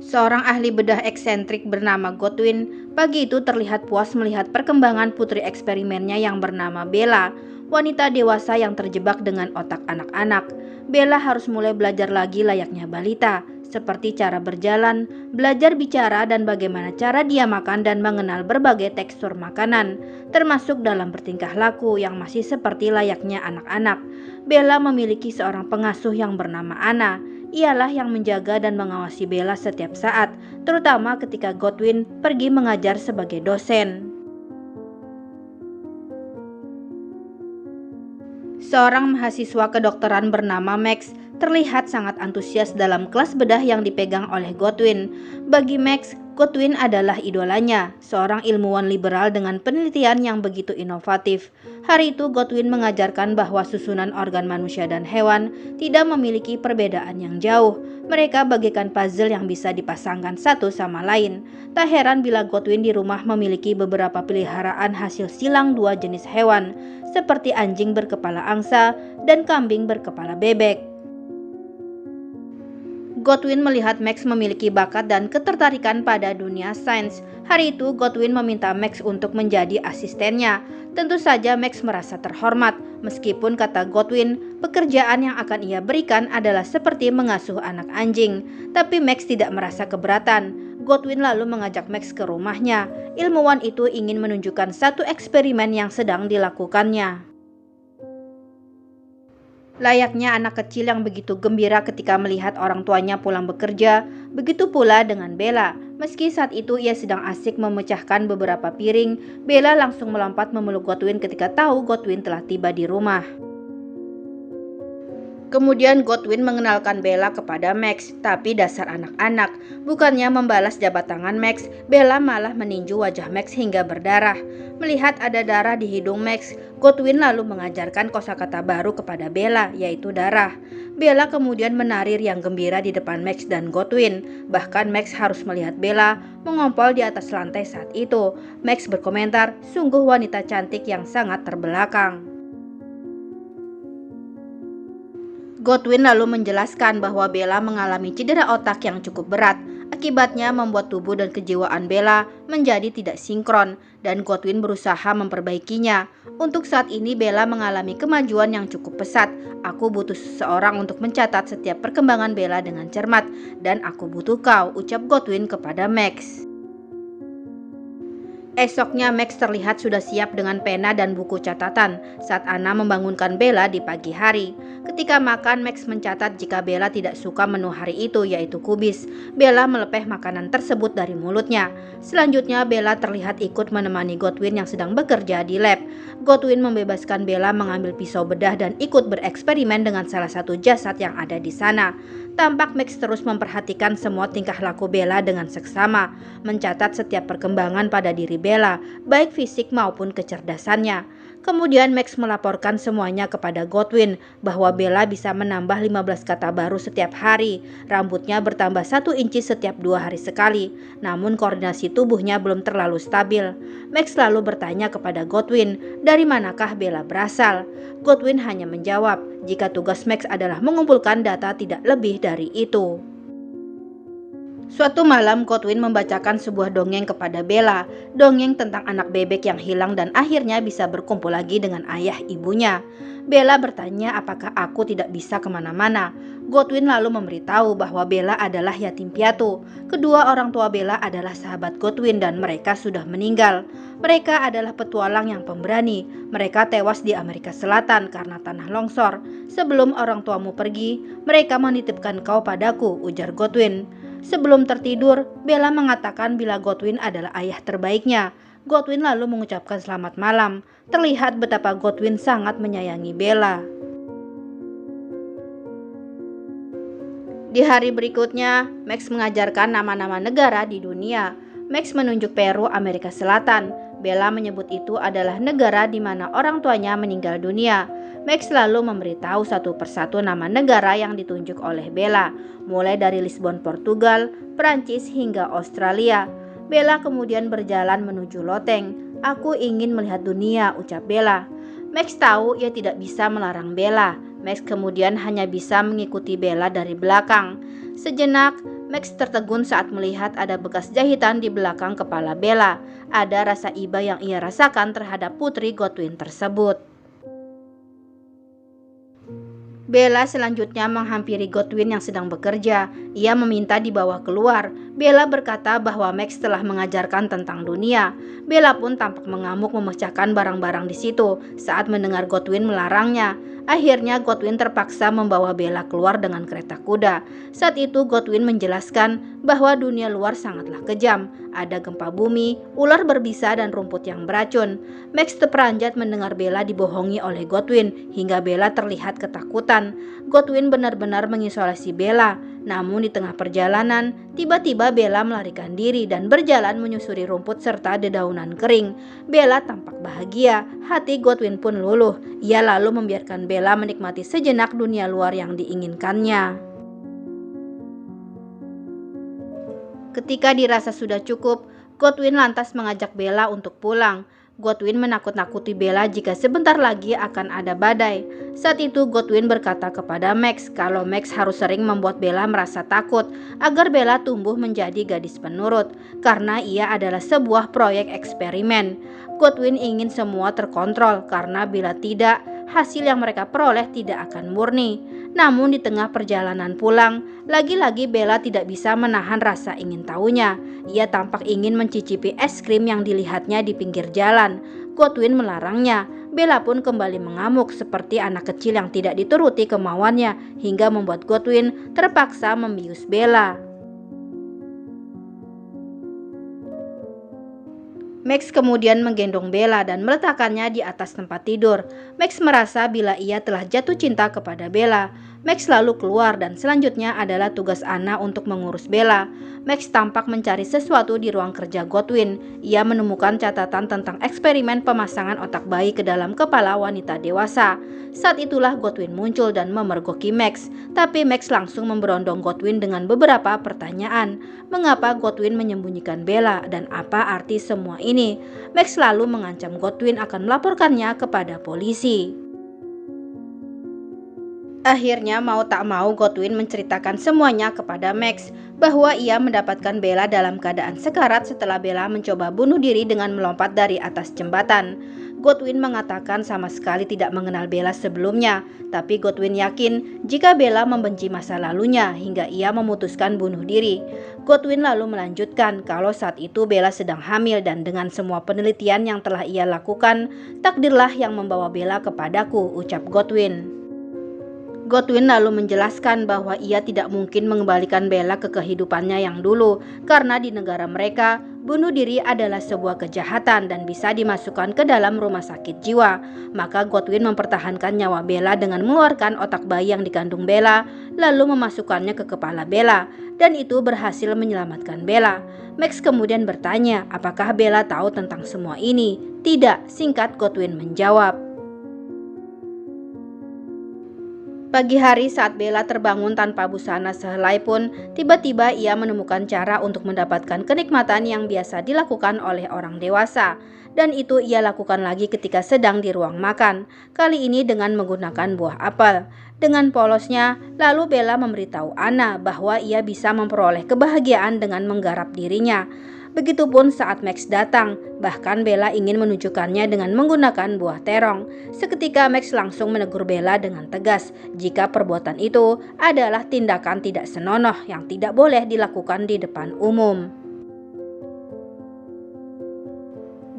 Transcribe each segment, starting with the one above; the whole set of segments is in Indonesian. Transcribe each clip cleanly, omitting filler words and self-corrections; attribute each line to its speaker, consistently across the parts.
Speaker 1: Seorang ahli bedah eksentrik bernama Godwin pagi itu terlihat puas melihat perkembangan putri eksperimennya yang bernama Bella, wanita dewasa yang terjebak dengan otak anak-anak. Bella harus mulai belajar lagi layaknya balita, seperti cara berjalan, belajar bicara, dan bagaimana cara dia makan dan mengenal berbagai tekstur makanan, termasuk dalam bertingkah laku yang masih seperti layaknya anak-anak. Bella memiliki seorang pengasuh yang bernama Anna. Ialah yang menjaga dan mengawasi Bella setiap saat, terutama ketika Godwin pergi mengajar sebagai dosen. Seorang mahasiswa kedokteran bernama Max terlihat sangat antusias dalam kelas bedah yang dipegang oleh Godwin. Bagi Max, Godwin adalah idolanya, seorang ilmuwan liberal dengan penelitian yang begitu inovatif. Hari itu Godwin mengajarkan bahwa susunan organ manusia dan hewan tidak memiliki perbedaan yang jauh. Mereka bagaikan puzzle yang bisa dipasangkan satu sama lain. Tak heran bila Godwin di rumah memiliki beberapa peliharaan hasil silang dua jenis hewan, seperti anjing berkepala angsa dan kambing berkepala bebek. Godwin melihat Max memiliki bakat dan ketertarikan pada dunia sains. Hari itu Godwin meminta Max untuk menjadi asistennya. Tentu saja Max merasa terhormat, meskipun kata Godwin, pekerjaan yang akan ia berikan adalah seperti mengasuh anak anjing. Tapi Max tidak merasa keberatan. Godwin lalu mengajak Max ke rumahnya. Ilmuwan itu ingin menunjukkan satu eksperimen yang sedang dilakukannya. Layaknya anak kecil yang begitu gembira ketika melihat orang tuanya pulang bekerja, begitu pula dengan Bella. Meski saat itu ia sedang asik memecahkan beberapa piring, Bella langsung melompat memeluk Godwin ketika tahu Godwin telah tiba di rumah. Kemudian Godwin mengenalkan Bella kepada Max, tapi dasar anak-anak. Bukannya membalas jabat tangan Max, Bella malah meninju wajah Max hingga berdarah. Melihat ada darah di hidung Max, Godwin lalu mengajarkan kosakata baru kepada Bella, yaitu darah. Bella kemudian menari riang gembira di depan Max dan Godwin. Bahkan Max harus melihat Bella mengompol di atas lantai saat itu. Max berkomentar, sungguh wanita cantik yang sangat terbelakang. Godwin lalu menjelaskan bahwa Bella mengalami cedera otak yang cukup berat. Akibatnya membuat tubuh dan kejiwaan Bella menjadi tidak sinkron, dan Godwin berusaha memperbaikinya. Untuk saat ini Bella mengalami kemajuan yang cukup pesat. Aku butuh seseorang untuk mencatat setiap perkembangan Bella dengan cermat, dan aku butuh kau, ucap Godwin kepada Max. Esoknya Max terlihat sudah siap dengan pena dan buku catatan saat Anna membangunkan Bella di pagi hari. Ketika makan, Max mencatat jika Bella tidak suka menu hari itu, yaitu kubis. Bella melepeh makanan tersebut dari mulutnya. Selanjutnya Bella terlihat ikut menemani Godwin yang sedang bekerja di lab. Godwin membebaskan Bella mengambil pisau bedah dan ikut bereksperimen dengan salah satu jasad yang ada di sana. Tampak Max terus memperhatikan semua tingkah laku Bella dengan seksama, mencatat setiap perkembangan pada diri Bella, baik fisik maupun kecerdasannya. Kemudian Max melaporkan semuanya kepada Godwin bahwa Bella bisa menambah 15 kata baru setiap hari, rambutnya bertambah 1 inci setiap 2 hari sekali, namun koordinasi tubuhnya belum terlalu stabil. Max lalu bertanya kepada Godwin, dari manakah Bella berasal? Godwin hanya menjawab, jika tugas Max adalah mengumpulkan data tidak lebih dari itu. Suatu malam Godwin membacakan sebuah dongeng kepada Bella, dongeng tentang anak bebek yang hilang dan akhirnya bisa berkumpul lagi dengan ayah ibunya. Bella bertanya apakah aku tidak bisa kemana-mana. Godwin lalu memberitahu bahwa Bella adalah yatim piatu. Kedua orang tua Bella adalah sahabat Godwin dan mereka sudah meninggal. Mereka adalah petualang yang pemberani. Mereka tewas di Amerika Selatan karena tanah longsor. Sebelum orang tuamu pergi, mereka menitipkan kau padaku, ujar Godwin. Sebelum tertidur, Bella mengatakan bila Godwin adalah ayah terbaiknya. Godwin lalu mengucapkan selamat malam. Terlihat betapa Godwin sangat menyayangi Bella. Di hari berikutnya, Max mengajarkan nama-nama negara di dunia. Max menunjuk Peru, Amerika Selatan. Bella menyebut itu adalah negara di mana orang tuanya meninggal dunia. Max lalu memberitahu satu persatu nama negara yang ditunjuk oleh Bella, mulai dari Lisbon, Portugal, Prancis hingga Australia. Bella kemudian berjalan menuju loteng. Aku ingin melihat dunia, ucap Bella. Max tahu ia tidak bisa melarang Bella. Max kemudian hanya bisa mengikuti Bella dari belakang. Sejenak, Max tertegun saat melihat ada bekas jahitan di belakang kepala Bella. Ada rasa iba yang ia rasakan terhadap putri Godwin tersebut. Bella selanjutnya menghampiri Godwin yang sedang bekerja. Ia meminta dibawa keluar. Bella berkata bahwa Max telah mengajarkan tentang dunia. Bella pun tampak mengamuk memecahkan barang-barang di situ saat mendengar Godwin melarangnya. Akhirnya Godwin terpaksa membawa Bella keluar dengan kereta kuda. Saat itu Godwin menjelaskan bahwa dunia luar sangatlah kejam. Ada gempa bumi, ular berbisa dan rumput yang beracun. Max terperanjat mendengar Bella dibohongi oleh Godwin hingga Bella terlihat ketakutan. Godwin benar-benar mengisolasi Bella. Namun di tengah perjalanan, tiba-tiba Bella melarikan diri dan berjalan menyusuri rumput serta dedaunan kering. Bella tampak bahagia, hati Godwin pun luluh. Ia lalu membiarkan Bella menikmati sejenak dunia luar yang diinginkannya. Ketika dirasa sudah cukup, Godwin lantas mengajak Bella untuk pulang. Godwin menakut-nakuti Bella jika sebentar lagi akan ada badai. Saat itu Godwin berkata kepada Max kalau Max harus sering membuat Bella merasa takut agar Bella tumbuh menjadi gadis penurut karena ia adalah sebuah proyek eksperimen. Godwin ingin semua terkontrol karena bila tidak, hasil yang mereka peroleh tidak akan murni. Namun di tengah perjalanan pulang, lagi-lagi Bella tidak bisa menahan rasa ingin tahunya. Ia tampak ingin mencicipi es krim yang dilihatnya di pinggir jalan. Godwin melarangnya. Bella pun kembali mengamuk seperti anak kecil yang tidak dituruti kemauannya hingga membuat Godwin terpaksa membius Bella. Max kemudian menggendong Bella dan meletakkannya di atas tempat tidur. Max merasa bila ia telah jatuh cinta kepada Bella. Max lalu keluar dan selanjutnya adalah tugas Anna untuk mengurus Bella. Max tampak mencari sesuatu di ruang kerja Godwin. Ia menemukan catatan tentang eksperimen pemasangan otak bayi ke dalam kepala wanita dewasa. Saat itulah Godwin muncul dan memergoki Max. Tapi Max langsung memberondong Godwin dengan beberapa pertanyaan. Mengapa Godwin menyembunyikan Bella dan apa arti semua ini? Max lalu mengancam Godwin akan melaporkannya kepada polisi. Akhirnya mau tak mau Godwin menceritakan semuanya kepada Max bahwa ia mendapatkan Bella dalam keadaan sekarat setelah Bella mencoba bunuh diri dengan melompat dari atas jembatan. Godwin mengatakan sama sekali tidak mengenal Bella sebelumnya, tapi Godwin yakin jika Bella membenci masa lalunya hingga ia memutuskan bunuh diri. Godwin lalu melanjutkan kalau saat itu Bella sedang hamil dan dengan semua penelitian yang telah ia lakukan, takdirlah yang membawa Bella kepadaku, ucap Godwin. Godwin lalu menjelaskan bahwa ia tidak mungkin mengembalikan Bella ke kehidupannya yang dulu karena di negara mereka, bunuh diri adalah sebuah kejahatan dan bisa dimasukkan ke dalam rumah sakit jiwa. Maka Godwin mempertahankan nyawa Bella dengan mengeluarkan otak bayi yang dikandung Bella lalu memasukkannya ke kepala Bella dan itu berhasil menyelamatkan Bella. Max kemudian bertanya apakah Bella tahu tentang semua ini. Tidak, singkat Godwin menjawab. Pagi hari saat Bella terbangun tanpa busana sehelai pun, tiba-tiba ia menemukan cara untuk mendapatkan kenikmatan yang biasa dilakukan oleh orang dewasa. Dan itu ia lakukan lagi ketika sedang di ruang makan, kali ini dengan menggunakan buah apel. Dengan polosnya, lalu Bella memberitahu Anna bahwa ia bisa memperoleh kebahagiaan dengan menggarap dirinya. Begitupun saat Max datang, bahkan Bella ingin menunjukkannya dengan menggunakan buah terong. Seketika Max langsung menegur Bella dengan tegas jika perbuatan itu adalah tindakan tidak senonoh yang tidak boleh dilakukan di depan umum.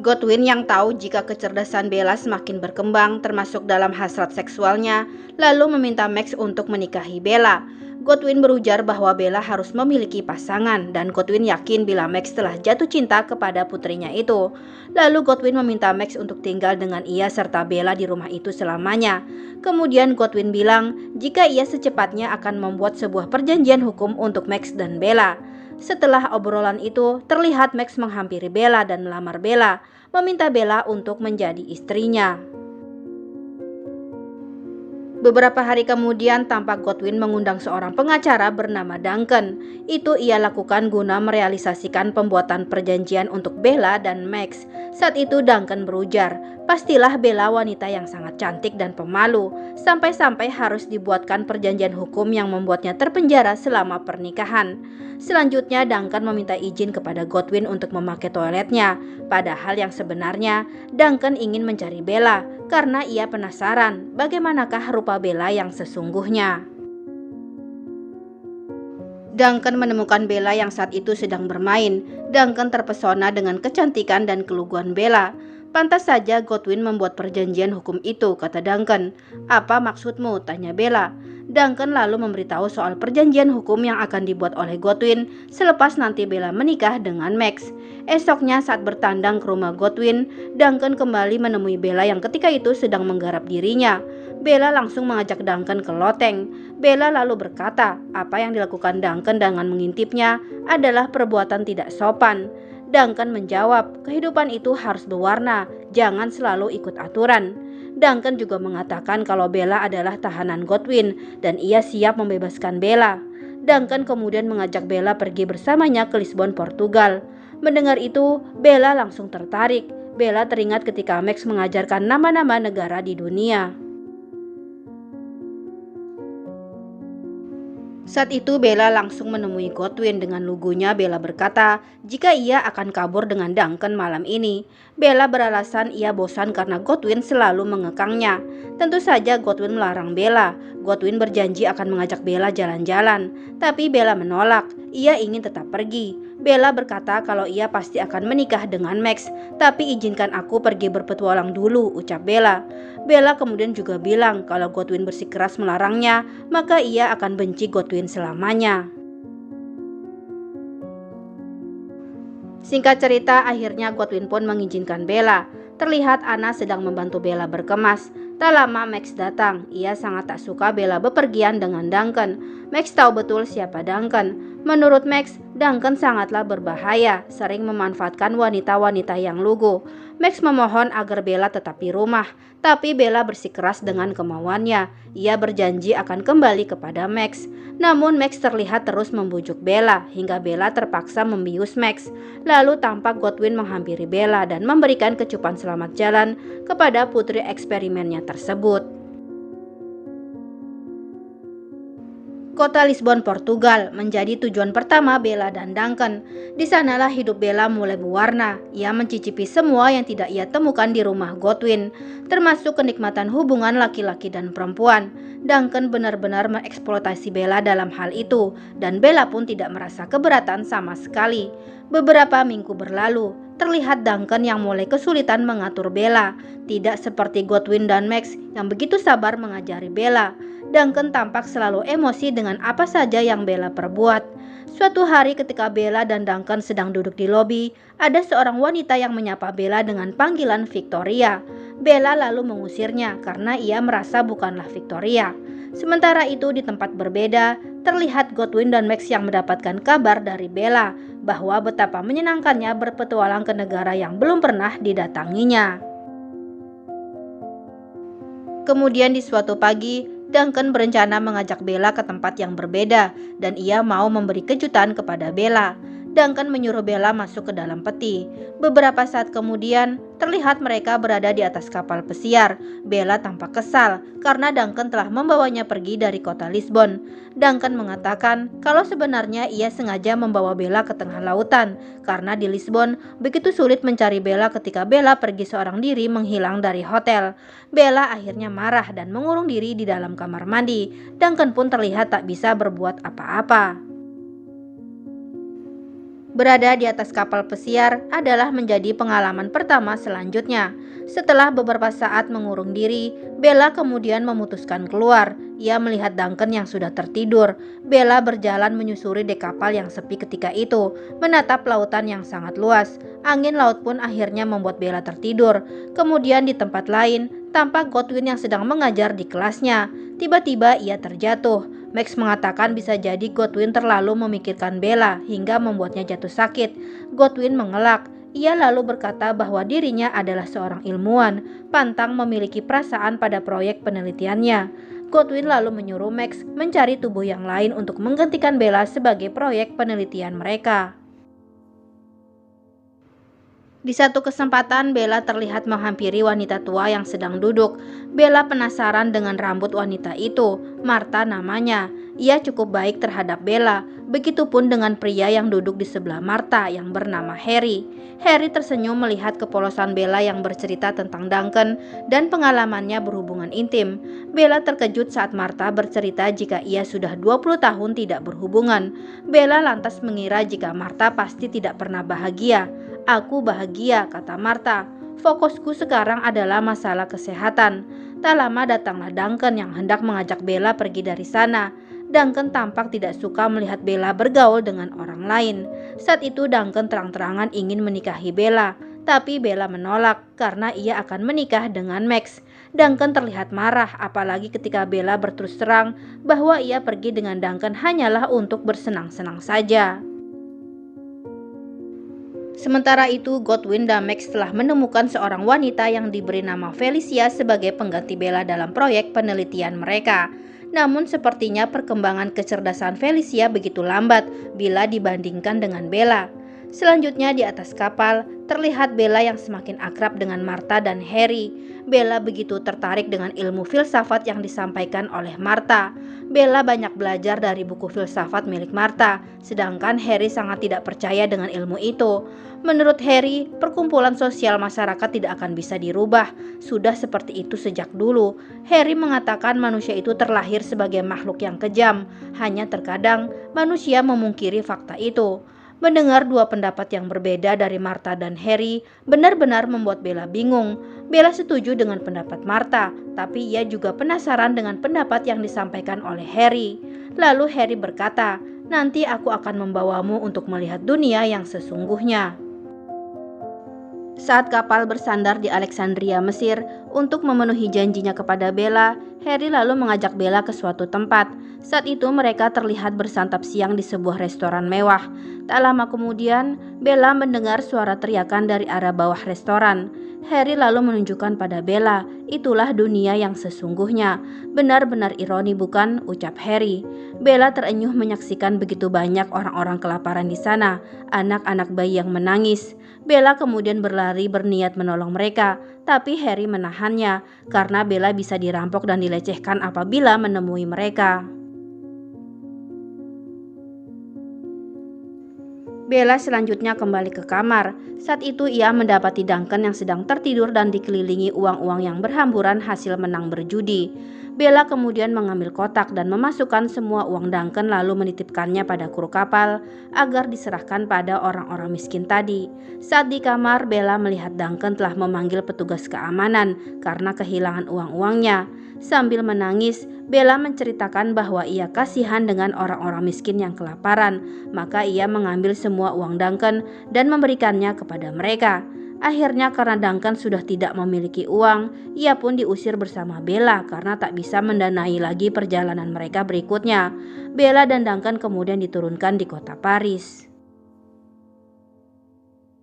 Speaker 1: Godwin yang tahu jika kecerdasan Bella semakin berkembang termasuk dalam hasrat seksualnya, lalu meminta Max untuk menikahi Bella. Godwin berujar bahwa Bella harus memiliki pasangan dan Godwin yakin bila Max telah jatuh cinta kepada putrinya itu. Lalu Godwin meminta Max untuk tinggal dengan ia serta Bella di rumah itu selamanya. Kemudian Godwin bilang jika ia secepatnya akan membuat sebuah perjanjian hukum untuk Max dan Bella. Setelah obrolan itu, terlihat Max menghampiri Bella dan melamar Bella, meminta Bella untuk menjadi istrinya. Beberapa hari kemudian tampak Godwin mengundang seorang pengacara bernama Duncan. Itu ia lakukan guna merealisasikan pembuatan perjanjian untuk Bella dan Max. Saat itu Duncan berujar Pastilah Bella wanita yang sangat cantik dan pemalu, sampai-sampai harus dibuatkan perjanjian hukum yang membuatnya terpenjara selama pernikahan. Selanjutnya Duncan meminta izin kepada Godwin untuk memakai toiletnya, padahal yang sebenarnya Duncan ingin mencari Bella karena ia penasaran bagaimanakah rupa Bella yang sesungguhnya. Duncan menemukan Bella yang saat itu sedang bermain. Duncan terpesona dengan kecantikan dan keluguan Bella. Pantas saja Godwin membuat perjanjian hukum itu, kata Duncan. Apa maksudmu? Tanya Bella. Duncan lalu memberitahu soal perjanjian hukum yang akan dibuat oleh Godwin selepas nanti Bella menikah dengan Max. Esoknya saat bertandang ke rumah Godwin, Duncan kembali menemui Bella yang ketika itu sedang menggarap dirinya. Bella langsung mengajak Duncan ke loteng. Bella lalu berkata, apa yang dilakukan Duncan dengan mengintipnya adalah perbuatan tidak sopan. Duncan menjawab, kehidupan itu harus berwarna, jangan selalu ikut aturan. Duncan juga mengatakan kalau Bella adalah tahanan Godwin dan ia siap membebaskan Bella. Duncan kemudian mengajak Bella pergi bersamanya ke Lisbon, Portugal. Mendengar itu, Bella langsung tertarik. Bella teringat ketika Max mengajarkan nama-nama negara di dunia. Saat itu Bella langsung menemui Godwin. Dengan lugunya Bella berkata jika ia akan kabur dengan Duncan malam ini. Bella beralasan ia bosan karena Godwin selalu mengekangnya. Tentu saja Godwin melarang Bella. Godwin berjanji akan mengajak Bella jalan-jalan, tapi Bella menolak. Ia ingin tetap pergi. Bella berkata kalau ia pasti akan menikah dengan Max, tapi izinkan aku pergi berpetualang dulu, ucap Bella. Bella kemudian juga bilang kalau Godwin bersikeras melarangnya, maka ia akan benci Godwin selamanya. Singkat cerita, akhirnya Godwin pun mengizinkan Bella. Terlihat Anna sedang membantu Bella berkemas. Tak lama Max datang. Ia sangat tak suka Bella bepergian dengan Duncan. Max tahu betul siapa Duncan. Menurut Max, Duncan sangatlah berbahaya, sering memanfaatkan wanita-wanita yang lugu. Max memohon agar Bella tetap di rumah, tapi Bella bersikeras dengan kemauannya. Ia berjanji akan kembali kepada Max. Namun Max terlihat terus membujuk Bella hingga Bella terpaksa membius Max. Lalu tampak Godwin menghampiri Bella dan memberikan kecupan selamat jalan kepada putri eksperimennya tersebut. Kota Lisbon, Portugal menjadi tujuan pertama Bella dan Duncan. Di sanalah hidup Bella mulai berwarna. Ia mencicipi semua yang tidak ia temukan di rumah Godwin, termasuk kenikmatan hubungan laki-laki dan perempuan. Duncan benar-benar mengeksploitasi Bella dalam hal itu, dan Bella pun tidak merasa keberatan sama sekali. Beberapa minggu berlalu, terlihat Duncan yang mulai kesulitan mengatur Bella, tidak seperti Godwin dan Max yang begitu sabar mengajari Bella. Duncan tampak selalu emosi dengan apa saja yang Bella perbuat. Suatu hari ketika Bella dan Duncan sedang duduk di lobi, ada seorang wanita yang menyapa Bella dengan panggilan Victoria. Bella lalu mengusirnya karena ia merasa bukanlah Victoria. Sementara itu di tempat berbeda, terlihat Godwin dan Max yang mendapatkan kabar dari Bella bahwa betapa menyenangkannya berpetualang ke negara yang belum pernah didatanginya. Kemudian di suatu pagi, Duncan berencana mengajak Bella ke tempat yang berbeda dan ia mau memberi kejutan kepada Bella. Duncan menyuruh Bella masuk ke dalam peti. Beberapa saat kemudian, terlihat mereka berada di atas kapal pesiar. Bella tampak kesal karena Duncan telah membawanya pergi dari kota Lisbon. Duncan mengatakan kalau sebenarnya ia sengaja membawa Bella ke tengah lautan karena di Lisbon begitu sulit mencari Bella ketika Bella pergi seorang diri menghilang dari hotel. Bella akhirnya marah dan mengurung diri di dalam kamar mandi. Duncan pun terlihat tak bisa berbuat apa-apa. Berada di atas kapal pesiar adalah menjadi pengalaman pertama selanjutnya. Setelah beberapa saat mengurung diri, Bella kemudian memutuskan keluar. Ia melihat Duncan yang sudah tertidur. Bella berjalan menyusuri dek kapal yang sepi ketika itu, menatap lautan yang sangat luas. Angin laut pun akhirnya membuat Bella tertidur. Kemudian di tempat lain, tampak Godwin yang sedang mengajar di kelasnya. Tiba-tiba ia terjatuh. Max mengatakan bisa jadi Godwin terlalu memikirkan Bella hingga membuatnya jatuh sakit. Godwin mengelak. Ia lalu berkata bahwa dirinya adalah seorang ilmuwan, pantang memiliki perasaan pada proyek penelitiannya. Godwin lalu menyuruh Max mencari tubuh yang lain untuk menggantikan Bella sebagai proyek penelitian mereka. Di satu kesempatan, Bella terlihat menghampiri wanita tua yang sedang duduk. Bella penasaran dengan rambut wanita itu. Martha namanya. Ia cukup baik terhadap Bella. Begitupun dengan pria yang duduk di sebelah Martha yang bernama Harry. Harry tersenyum melihat kepolosan Bella yang bercerita tentang Duncan dan pengalamannya berhubungan intim. Bella terkejut saat Martha bercerita jika ia sudah 20 tahun tidak berhubungan. Bella lantas mengira jika Martha pasti tidak pernah bahagia. "Aku bahagia," kata Martha. "Fokusku sekarang adalah masalah kesehatan." Tak lama datanglah Duncan yang hendak mengajak Bella pergi dari sana. Duncan tampak tidak suka melihat Bella bergaul dengan orang lain. Saat itu Duncan terang-terangan ingin menikahi Bella, tapi Bella menolak karena ia akan menikah dengan Max. Duncan terlihat marah, apalagi ketika Bella berterus terang bahwa ia pergi dengan Duncan hanyalah untuk bersenang-senang saja. Sementara itu, Godwin dan Max telah menemukan seorang wanita yang diberi nama Felicia sebagai pengganti Bella dalam proyek penelitian mereka. Namun sepertinya perkembangan kecerdasan Felicia begitu lambat bila dibandingkan dengan Bella. Selanjutnya di atas kapal, terlihat Bella yang semakin akrab dengan Martha dan Harry. Bella begitu tertarik dengan ilmu filsafat yang disampaikan oleh Martha. Bella banyak belajar dari buku filsafat milik Martha, sedangkan Harry sangat tidak percaya dengan ilmu itu. Menurut Harry, perkumpulan sosial masyarakat tidak akan bisa dirubah. Sudah seperti itu sejak dulu. Harry mengatakan manusia itu terlahir sebagai makhluk yang kejam. Hanya terkadang manusia memungkiri fakta itu. Mendengar dua pendapat yang berbeda dari Martha dan Harry benar-benar membuat Bella bingung. Bella setuju dengan pendapat Martha, tapi ia juga penasaran dengan pendapat yang disampaikan oleh Harry. Lalu Harry berkata, "Nanti aku akan membawamu untuk melihat dunia yang sesungguhnya." Saat kapal bersandar di Alexandria, Mesir, untuk memenuhi janjinya kepada Bella, Harry lalu mengajak Bella ke suatu tempat. Saat itu mereka terlihat bersantap siang di sebuah restoran mewah. Tak lama kemudian, Bella mendengar suara teriakan dari arah bawah restoran. Harry lalu menunjukkan pada Bella, "Itulah dunia yang sesungguhnya." "Benar-benar ironi bukan?" ucap Harry. Bella terenyuh menyaksikan begitu banyak orang-orang kelaparan di sana, anak-anak bayi yang menangis. Bella kemudian berlari berniat menolong mereka, tapi Harry menahannya karena Bella bisa dirampok dan dilecehkan apabila menemui mereka. Bella selanjutnya kembali ke kamar. Saat itu ia mendapati Duncan yang sedang tertidur dan dikelilingi uang-uang yang berhamburan hasil menang berjudi. Bella kemudian mengambil kotak dan memasukkan semua uang Duncan lalu menitipkannya pada kru kapal agar diserahkan pada orang-orang miskin tadi. Saat di kamar, Bella melihat Duncan telah memanggil petugas keamanan karena kehilangan uang-uangnya. Sambil menangis, Bella menceritakan bahwa ia kasihan dengan orang-orang miskin yang kelaparan, maka ia mengambil semua uang Duncan dan memberikannya kepada mereka. Akhirnya karena Duncan sudah tidak memiliki uang, ia pun diusir bersama Bella karena tak bisa mendanai lagi perjalanan mereka berikutnya. Bella dan Duncan kemudian diturunkan di kota Paris.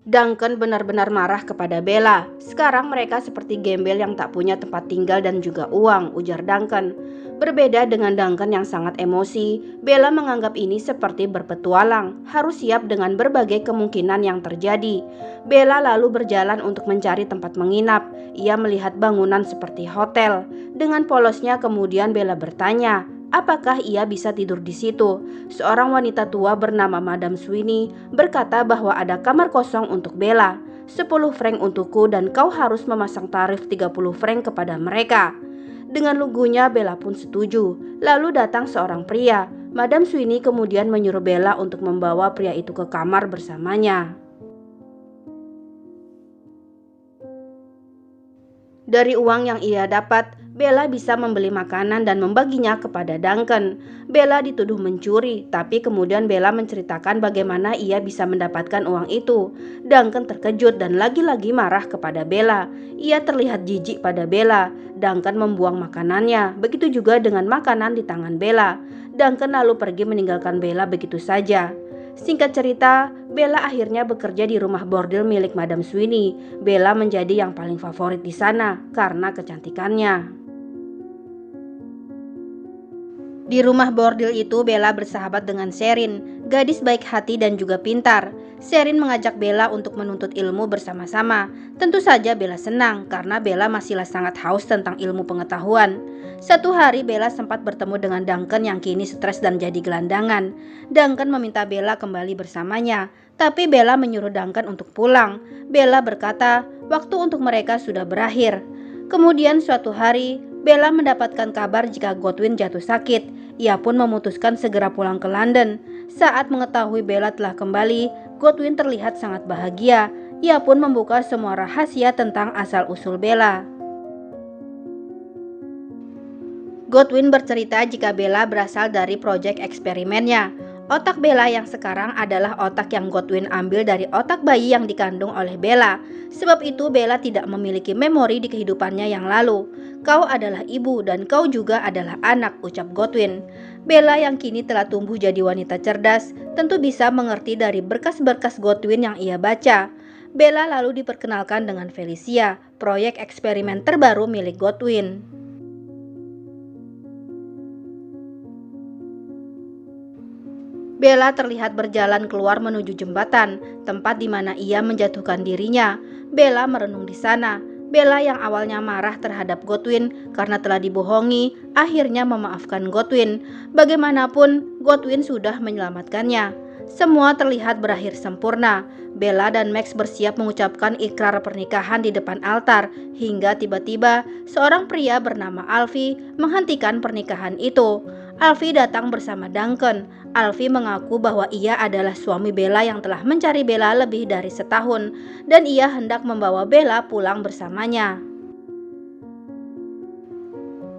Speaker 1: Duncan benar-benar marah kepada Bella. "Sekarang mereka seperti gembel yang tak punya tempat tinggal dan juga uang," ujar Duncan. Berbeda dengan Duncan yang sangat emosi, Bella menganggap ini seperti berpetualang, harus siap dengan berbagai kemungkinan yang terjadi. Bella lalu berjalan untuk mencari tempat menginap. Ia melihat bangunan seperti hotel. Dengan polosnya kemudian Bella bertanya, apakah ia bisa tidur di situ. Seorang wanita tua bernama Madame Sweeney berkata bahwa ada kamar kosong untuk Bella. 10 franc untukku dan kau harus memasang tarif 30 franc kepada mereka. Dengan lugunya Bella pun setuju. Lalu datang seorang pria. Madame Sweeney kemudian menyuruh Bella untuk membawa pria itu ke kamar bersamanya. Dari uang yang ia dapat, Bella bisa membeli makanan dan membaginya kepada Duncan. Bella dituduh mencuri, tapi kemudian Bella menceritakan bagaimana ia bisa mendapatkan uang itu. Duncan terkejut dan lagi-lagi marah kepada Bella. Ia terlihat jijik pada Bella. Duncan membuang makanannya, begitu juga dengan makanan di tangan Bella. Duncan lalu pergi meninggalkan Bella begitu saja. Singkat cerita, Bella akhirnya bekerja di rumah bordil milik Madame Sweeney. Bella menjadi yang paling favorit di sana karena kecantikannya. Di rumah bordil itu Bella bersahabat dengan Sherin, gadis baik hati dan juga pintar. Sherin mengajak Bella untuk menuntut ilmu bersama-sama. Tentu saja Bella senang karena Bella masihlah sangat haus tentang ilmu pengetahuan. Suatu hari Bella sempat bertemu dengan Duncan yang kini stres dan jadi gelandangan. Duncan meminta Bella kembali bersamanya, tapi Bella menyuruh Duncan untuk pulang. Bella berkata, waktu untuk mereka sudah berakhir. Kemudian suatu hari, Bella mendapatkan kabar jika Godwin jatuh sakit. Ia pun memutuskan segera pulang ke London. Saat mengetahui Bella telah kembali, Godwin terlihat sangat bahagia. Ia pun membuka semua rahasia tentang asal-usul Bella. Godwin bercerita jika Bella berasal dari proyek eksperimennya. Otak Bella yang sekarang adalah otak yang Godwin ambil dari otak bayi yang dikandung oleh Bella. Sebab itu Bella tidak memiliki memori di kehidupannya yang lalu. Kau adalah ibu dan kau juga adalah anak, ucap Godwin. Bella yang kini telah tumbuh jadi wanita cerdas, tentu bisa mengerti dari berkas-berkas Godwin yang ia baca. Bella lalu diperkenalkan dengan Felicia, proyek eksperimen terbaru milik Godwin. Bella terlihat berjalan keluar menuju jembatan, tempat di mana ia menjatuhkan dirinya. Bella merenung di sana. Bella yang awalnya marah terhadap Godwin karena telah dibohongi, akhirnya memaafkan Godwin. Bagaimanapun, Godwin sudah menyelamatkannya. Semua terlihat berakhir sempurna. Bella dan Max bersiap mengucapkan ikrar pernikahan di depan altar, hingga tiba-tiba seorang pria bernama Alfie menghentikan pernikahan itu. Alfie datang bersama Duncan. Alfie mengaku bahwa ia adalah suami Bella yang telah mencari Bella lebih dari setahun, dan ia hendak membawa Bella pulang bersamanya.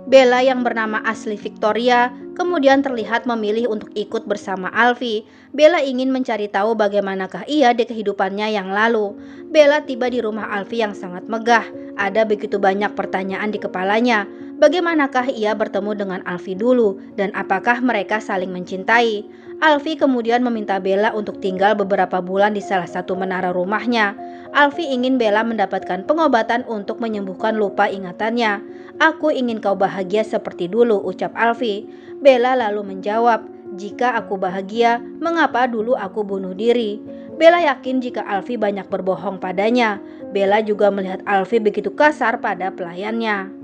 Speaker 1: Bella yang bernama asli Victoria kemudian terlihat memilih untuk ikut bersama Alfie. Bella ingin mencari tahu bagaimanakah ia di kehidupannya yang lalu. Bella tiba di rumah Alfie yang sangat megah. Ada begitu banyak pertanyaan di kepalanya. Bagaimanakah ia bertemu dengan Alfie dulu dan apakah mereka saling mencintai? Alfie kemudian meminta Bella untuk tinggal beberapa bulan di salah satu menara rumahnya. Alfie ingin Bella mendapatkan pengobatan untuk menyembuhkan lupa ingatannya. Aku ingin kau bahagia seperti dulu, ucap Alfie. Bella lalu menjawab, jika aku bahagia, mengapa dulu aku bunuh diri? Bella yakin jika Alfie banyak berbohong padanya. Bella juga melihat Alfie begitu kasar pada pelayannya.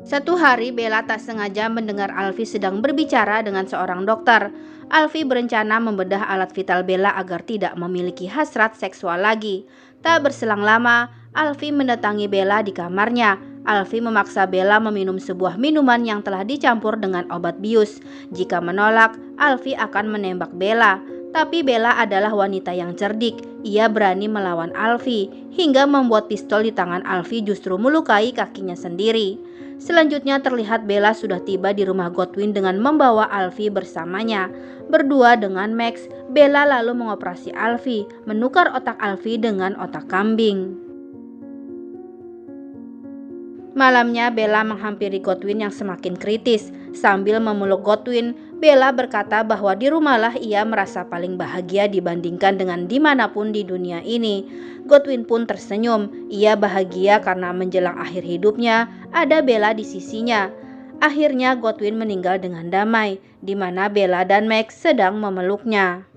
Speaker 1: Satu hari Bella tak sengaja mendengar Alfie sedang berbicara dengan seorang dokter. Alfie berencana membedah alat vital Bella agar tidak memiliki hasrat seksual lagi. Tak berselang lama, Alfie mendatangi Bella di kamarnya. Alfie memaksa Bella meminum sebuah minuman yang telah dicampur dengan obat bius. Jika menolak, Alfie akan menembak Bella. Tapi Bella adalah wanita yang cerdik. Ia berani melawan Alfie, hingga membuat pistol di tangan Alfie justru melukai kakinya sendiri. Selanjutnya terlihat Bella sudah tiba di rumah Godwin dengan membawa Alfie bersamanya. Berdua dengan Max, Bella lalu mengoperasi Alfie, menukar otak Alfie dengan otak kambing. Malamnya Bella menghampiri Godwin yang semakin kritis. Sambil memeluk Godwin, Bella berkata bahwa di rumahlah ia merasa paling bahagia dibandingkan dengan dimanapun di dunia ini. Godwin pun tersenyum. Ia bahagia karena menjelang akhir hidupnya ada Bella di sisinya. Akhirnya Godwin meninggal dengan damai, di mana Bella dan Max sedang memeluknya.